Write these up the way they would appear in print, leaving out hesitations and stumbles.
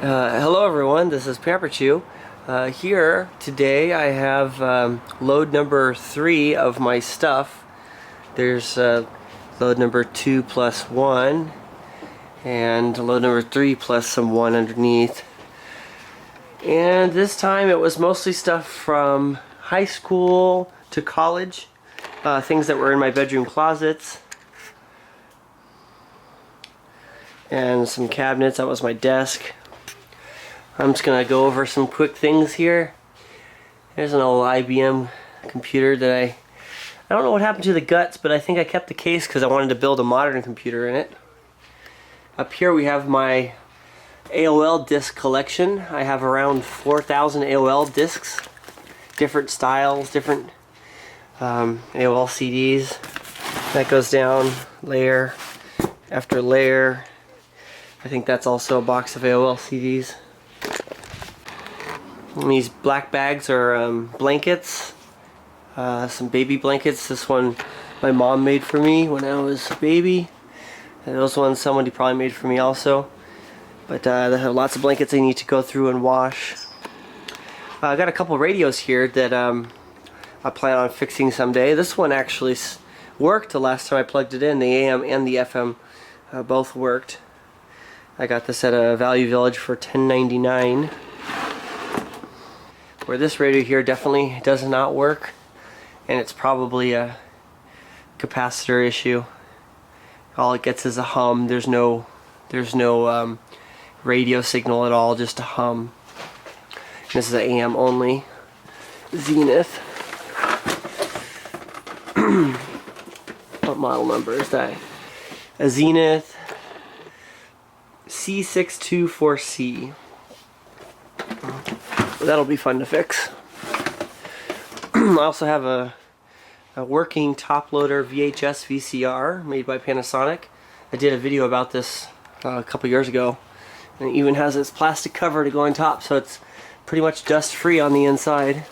Hello everyone, this is Pamper Chew. Here today I have load number 3 of my stuff. There's load number 2 plus 1 and load number 3 plus some 1 underneath. And this time it was mostly stuff from high school to college, things that were in my bedroom closets. And some cabinets, that was my desk. I'm just gonna go over some quick things here. There's an old IBM computer that I don't know what happened to the guts, but I think I kept the case because I wanted to build a modern computer in it. Up here we have my AOL disc collection. I have around 4,000 AOL discs, different styles, different AOL CDs. That goes down layer after layer. I think that's also a box of AOL CDs. And these black bags are blankets, some baby blankets. This one my mom made for me when I was a baby. And those ones somebody probably made for me also. But they have lots of blankets I need to go through and wash. I got a couple radios here that I plan on fixing someday. This one actually worked the last time I plugged it in. The AM and the FM both worked. I got this at a Value Village for $10.99. Where this radio here definitely does not work, and it's probably a capacitor issue. All it gets is a hum. There's no radio signal at all, just a hum. This is an AM only Zenith. What model number is that? A Zenith C624C. That'll be fun to fix. I also have a working top loader VHS VCR made by Panasonic. I did a video about this a couple years ago, and it even has its plastic cover to go on top, so it's pretty much dust free on the inside.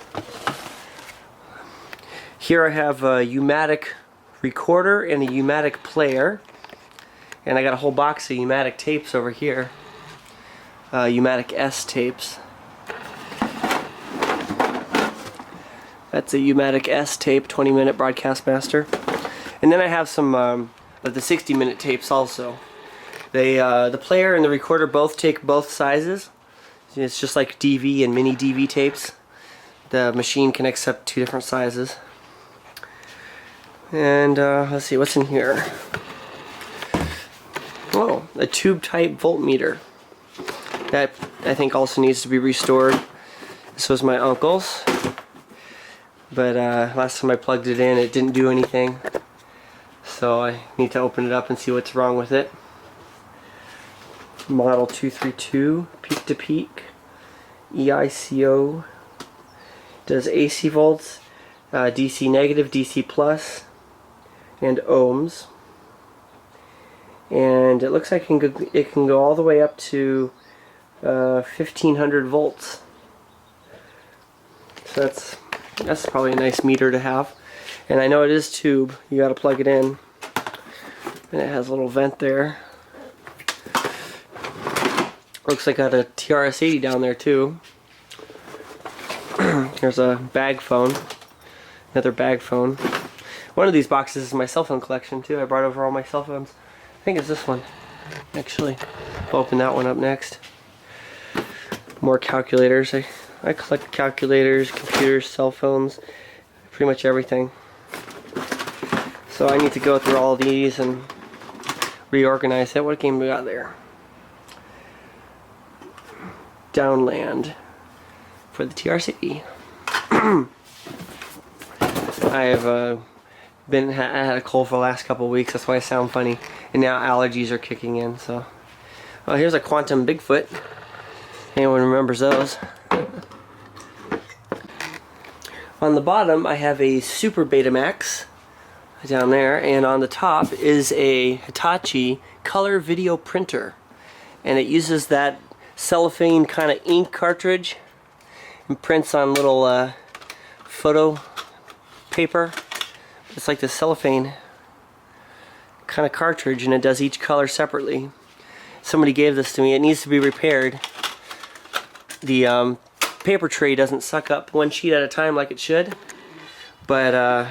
Here I have a U-matic recorder and a U-matic player, and I got a whole box of U-matic tapes over here. U-matic S tapes. That's a U-matic S tape, 20-minute broadcast master. And then I have some of the 60-minute tapes also. The player and the recorder both take both sizes. It's just like DV and mini DV tapes. The machine can accept 2 different sizes. And let's see, what's in here? Oh, a tube-type voltmeter. That I think also needs to be restored. This was my uncle's. But last time I plugged it in, it didn't do anything. So I need to open it up and see what's wrong with it. Model 232, peak to peak, EICO. Does AC volts, DC negative, DC plus, and ohms. And it looks like it can go all the way up to 1500 volts. So that's probably a nice meter to have. And I know it is tube. You got to plug it in. And it has a little vent there. Looks like I got a TRS-80 down there too. Here's a bag phone. Another bag phone. One of these boxes is my cell phone collection too. I brought over all my cell phones. I think it's this one, actually. I'll open that one up next. More calculators. I collect calculators, computers, cell phones, pretty much everything. So I need to go through all of these and reorganize it. What game we got there? Downland for the TRC. I have I had a cold for the last couple of weeks. That's why I sound funny, and now allergies are kicking in. So, well, here's a Quantum Bigfoot. Anyone remembers those? On the bottom I have a Super Betamax down there, and on the top is a Hitachi color video printer, and it uses that cellophane kind of ink cartridge and prints on little photo paper. It's like the cellophane kind of cartridge, and it does each color separately. Somebody gave this to me. It needs to be repaired. the paper tray doesn't suck up one sheet at a time like it should. But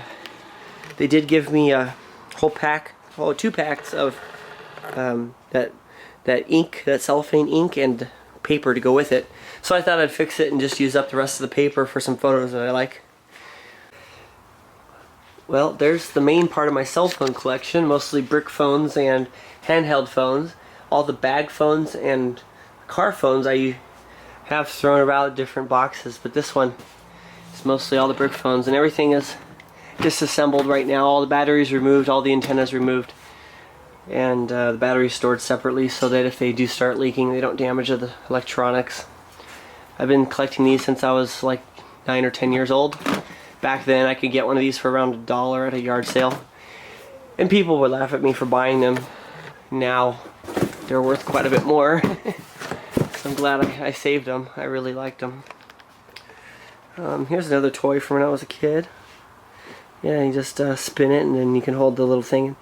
they did give me a whole pack, 2 packs of that ink, that cellophane ink, and paper to go with it. So I thought I'd fix it and just use up the rest of the paper for some photos that I like. Well, there's the main part of my cell phone collection, mostly brick phones and handheld phones. All the bag phones and car phones I have thrown around different boxes, but this one is mostly all the brick phones, and everything is disassembled right now. All the batteries removed, all the antennas removed, and the batteries stored separately so that if they do start leaking, they don't damage the electronics. I've been collecting these since I was like 9 or 10 years old. Back then I could get one of these for around $1 at a yard sale, and people would laugh at me for buying them. Now they're worth quite a bit more. So I'm glad I saved them. I really liked them. Here's another toy from when I was a kid. Yeah, you just spin it and then you can hold the little thing. It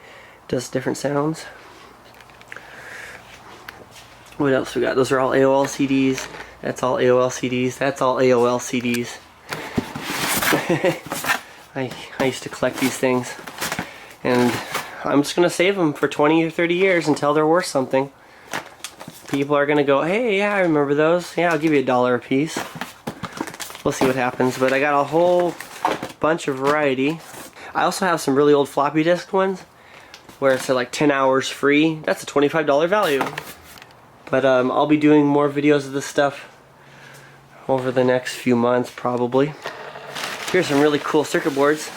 does different sounds. What else we got? Those are all AOL CDs. That's all AOL CDs. That's all AOL CDs. I used to collect these things, and I'm just gonna save them for 20 or 30 years until they're worth something. People are gonna go, hey, yeah, I remember those. Yeah, I'll give you $1 a piece. We'll see what happens, but I got a whole bunch of variety. I also have some really old floppy disk ones where it's like 10 hours free. That's a $25 value. But I'll be doing more videos of this stuff over the next few months probably. Here's some really cool circuit boards.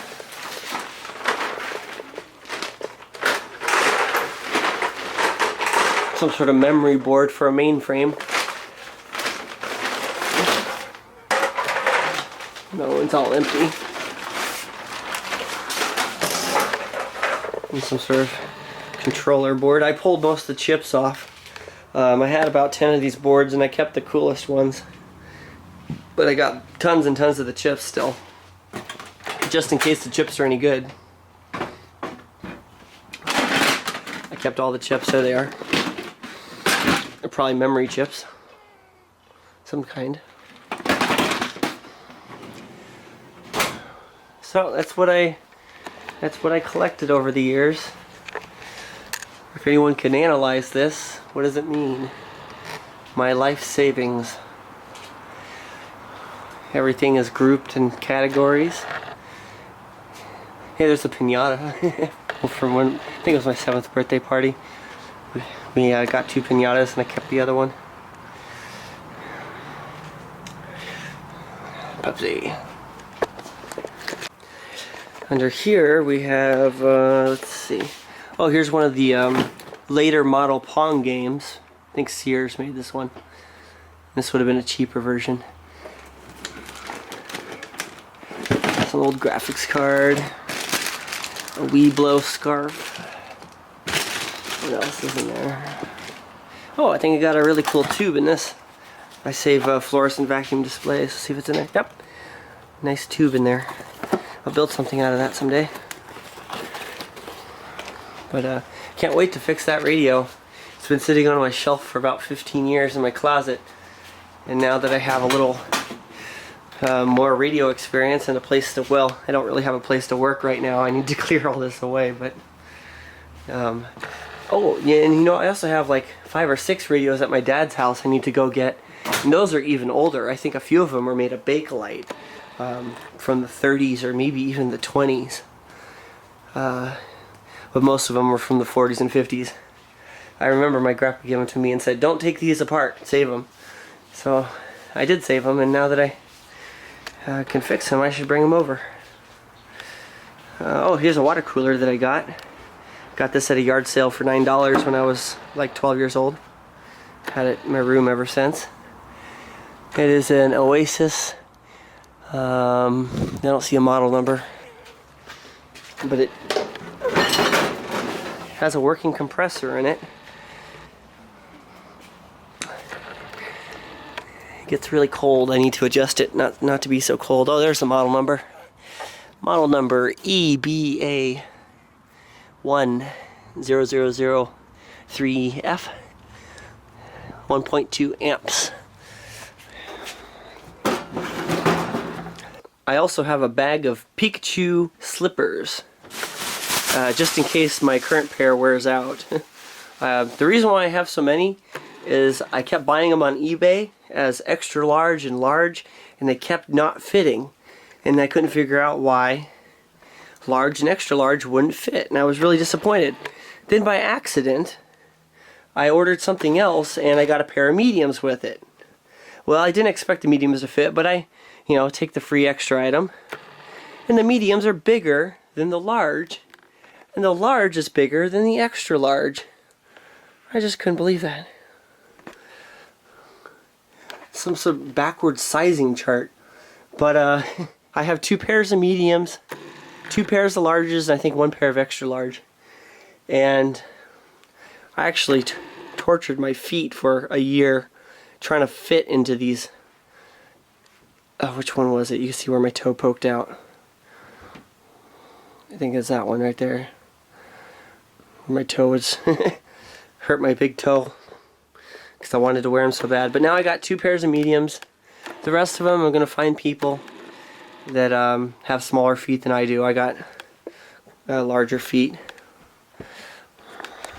Some sort of memory board for a mainframe. No, it's all empty. And some sort of controller board. I pulled most of the chips off. I had about 10 of these boards and I kept the coolest ones. But I got tons and tons of the chips still, just in case the chips are any good. I kept all the chips, there they are. They're probably memory chips, some kind. So that's what I collected over the years. If anyone can analyze this, what does it mean? My life savings. Everything is grouped in categories. Hey, there's a piñata from when, I think it was my 7th birthday party. We got 2 piñatas and I kept the other one. Pepsi. Under here we have, let's see. Oh, here's one of the later model Pong games. I think Sears made this one. This would have been a cheaper version. Some old graphics card. A Weeblo scarf. What else is in there? Oh, I think I got a really cool tube in this. I save fluorescent vacuum displays. Let's see if it's in there. Yep. Nice tube in there. I'll build something out of that someday. But can't wait to fix that radio. It's been sitting on my shelf for about 15 years in my closet. And now that I have a little more radio experience and a place to, well, I don't really have a place to work right now. I need to clear all this away, but oh yeah, and you know, I also have like 5 or 6 radios at my dad's house I need to go get, and those are even older. I think a few of them are made of Bakelite from the 30s or maybe even the 20s, but most of them were from the 40s and 50s. I remember my grandpa gave them to me and said, don't take these apart, save them. So I did save them, and now that I can fix them, I should bring them over. Oh, here's a water cooler that I got. Got this at a yard sale for $9 when I was like 12 years old. Had it in my room ever since. It is an Oasis. I don't see a model number, but it has a working compressor in it. It gets really cold. I need to adjust it not to be so cold. Oh, there's the model number. Model number EBA 10003F. 1.2 amps. I also have a bag of Pikachu slippers, just in case my current pair wears out. The reason why I have so many is I kept buying them on eBay as extra large and large, and they kept not fitting, and I couldn't figure out why large and extra large wouldn't fit, and I was really disappointed. Then by accident I ordered something else and I got a pair of mediums with it. Well, I didn't expect the mediums to fit, but I, take the free extra item, and the mediums are bigger than the large, and the large is bigger than the extra large. I just couldn't believe that. Some sort of backwards sizing chart. But I have 2 pairs of mediums, 2 pairs of larges, and I think 1 pair of extra large. And I actually tortured my feet for a year trying to fit into these. Which one was it? You can see where my toe poked out. I think it's that one right there. My toe was hurt my big toe because I wanted to wear them so bad. But now I got 2 pairs of mediums. The rest of them I'm going to find people that have smaller feet than I do. I got larger feet.